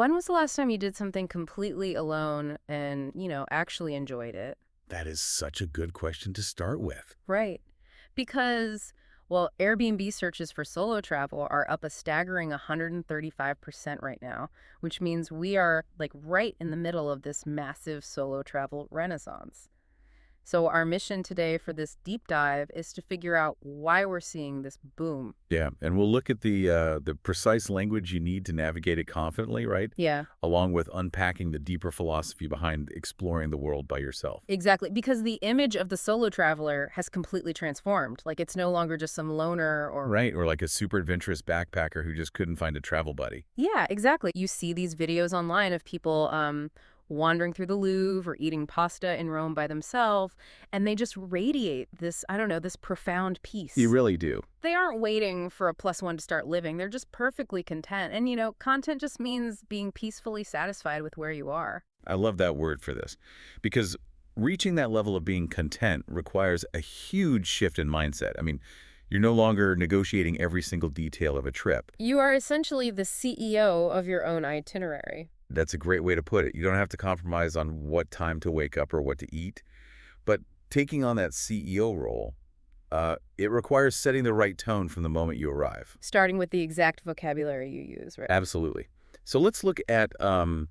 when was the last time you did something completely alone and, actually enjoyed it? That is such a good question to start with. Right. Because, well, Airbnb searches for solo travel are up a staggering 135% right now, which means we are like right in the middle of this massive solo travel renaissance. So our mission today for this deep dive is to figure out why we're seeing this boom. Yeah, and we'll look at the precise language you need to navigate it confidently, right? Yeah, Along with unpacking the deeper philosophy behind exploring the world by yourself. exactly. Because the image of the solo traveler has completely transformed. Like it's no longer just some loner or... Right, or like a super adventurous backpacker who just couldn't find a travel buddy. Yeah, exactly. You see these videos online of people wandering through the Louvre or eating pasta in Rome by themselves, and they just radiate this, I don't know, this profound peace. You really do. They aren't waiting for a plus one to start living. They're just perfectly content. And, content just means being peacefully satisfied with where you are. I love that word for this, because reaching that level of being content requires a huge shift in mindset. I mean, you're no longer negotiating every single detail of a trip. You are essentially the CEO of your own itinerary. That's a great way to put it. You don't have to compromise on what time to wake up or what to eat. But taking on that CEO role, it requires setting the right tone from the moment you arrive. Starting with the exact vocabulary you use, right? Absolutely. So let's look at a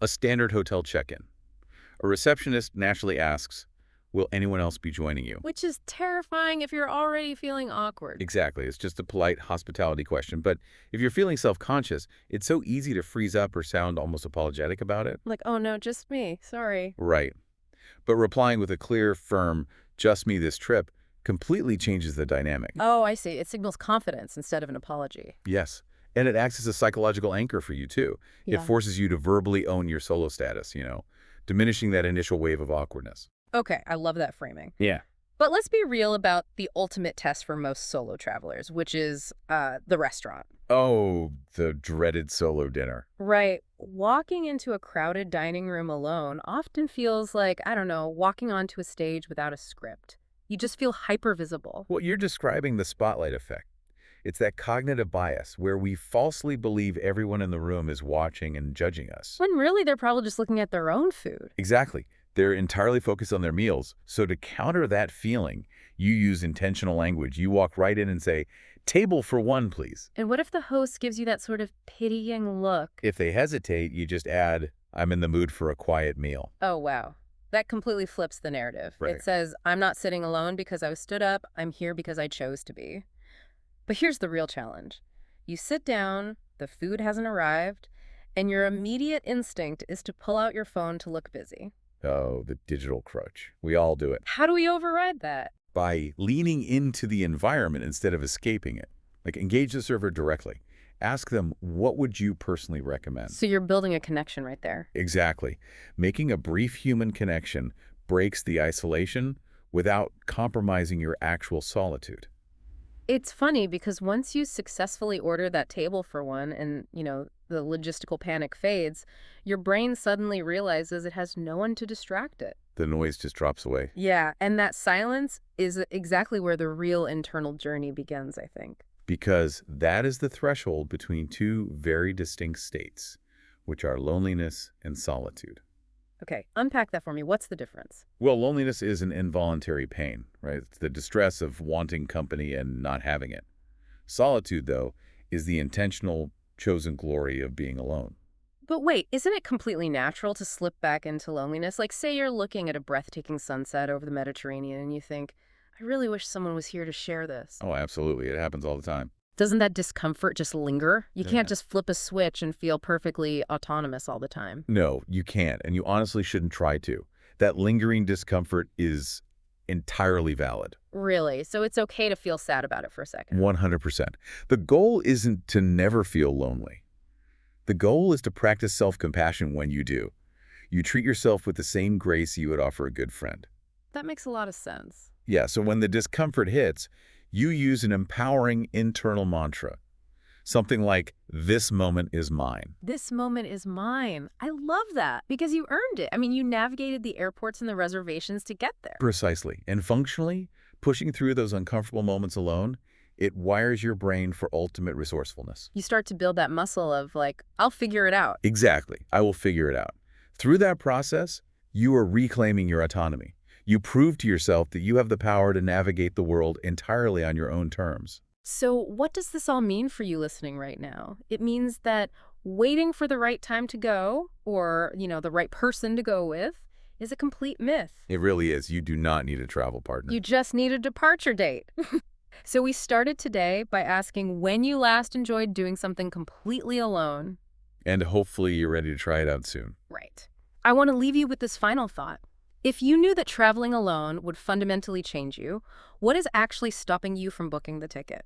standard hotel check-in. A receptionist naturally asks, will anyone else be joining you? Which is terrifying if you're already feeling awkward. Exactly. It's just a polite hospitality question. But if you're feeling self-conscious, it's so easy to freeze up or sound almost apologetic about it. Like, oh no, just me. Sorry. Right. But replying with a clear, firm, just me this trip completely changes the dynamic. Oh, I see. It signals confidence instead of an apology. Yes. And it acts as a psychological anchor for you, too. Yeah. It forces you to verbally own your solo status, diminishing that initial wave of awkwardness. Okay, I love that framing. Yeah. But let's be real about the ultimate test for most solo travelers, which is the restaurant. Oh, the dreaded solo dinner. Right. Walking into a crowded dining room alone often feels like, I don't know, walking onto a stage without a script. You just feel hyper-visible. Well, you're describing the spotlight effect. It's that cognitive bias where we falsely believe everyone in the room is watching and judging us. When really they're probably just looking at their own food. Exactly. They're entirely focused on their meals. So to counter that feeling, you use intentional language. You walk right in and say, table for one, please. And what if the host gives you that sort of pitying look? If they hesitate, you just add, I'm in the mood for a quiet meal. Oh, wow. That completely flips the narrative. Right. It says, I'm not sitting alone because I was stood up. I'm here because I chose to be. But here's the real challenge. You sit down, the food hasn't arrived, and your immediate instinct is to pull out your phone to look busy. Oh, the digital crutch. We all do it. How do we override that? By leaning into the environment instead of escaping it. Like, engage the server directly. Ask them, what would you personally recommend? So you're building a connection right there. Exactly. Making a brief human connection breaks the isolation without compromising your actual solitude. It's funny because once you successfully order that table for one and, the logistical panic fades, your brain suddenly realizes it has no one to distract it. The noise just drops away. Yeah, and that silence is exactly where the real internal journey begins, I think. Because that is the threshold between two very distinct states, which are loneliness and solitude. Okay, unpack that for me. What's the difference? Well, loneliness is an involuntary pain, right? It's the distress of wanting company and not having it. Solitude, though, is the intentional, chosen glory of being alone. But wait, isn't it completely natural to slip back into loneliness? Like, say you're looking at a breathtaking sunset over the Mediterranean and you think, I really wish someone was here to share this. Oh, absolutely. It happens all the time. Doesn't that discomfort just linger? You Yeah. can't just flip a switch and feel perfectly autonomous all the time. No, you can't, and you honestly shouldn't try to. That lingering discomfort is entirely valid. Really? So it's okay to feel sad about it for a second? 100%. The goal isn't to never feel lonely. The goal is to practice self-compassion when you do. You treat yourself with the same grace you would offer a good friend. That makes a lot of sense. Yeah, so when the discomfort hits, you use an empowering internal mantra. Something like, this moment is mine. This moment is mine. I love that because you earned it. I mean, you navigated the airports and the reservations to get there. Precisely. And functionally, pushing through those uncomfortable moments alone It wires your brain for ultimate resourcefulness. You start to build that muscle of like, I'll figure it out. Exactly. I will figure it out. Through that process, you are reclaiming your autonomy. You prove to yourself that you have the power to navigate the world entirely on your own terms. So what does this all mean for you listening right now? It means that waiting for the right time to go, or, the right person to go with, is a complete myth. It really is. You do not need a travel partner. You just need a departure date. So we started today by asking when you last enjoyed doing something completely alone. And hopefully you're ready to try it out soon. Right. I want to leave you with this final thought. If you knew that traveling alone would fundamentally change you, what is actually stopping you from booking the ticket?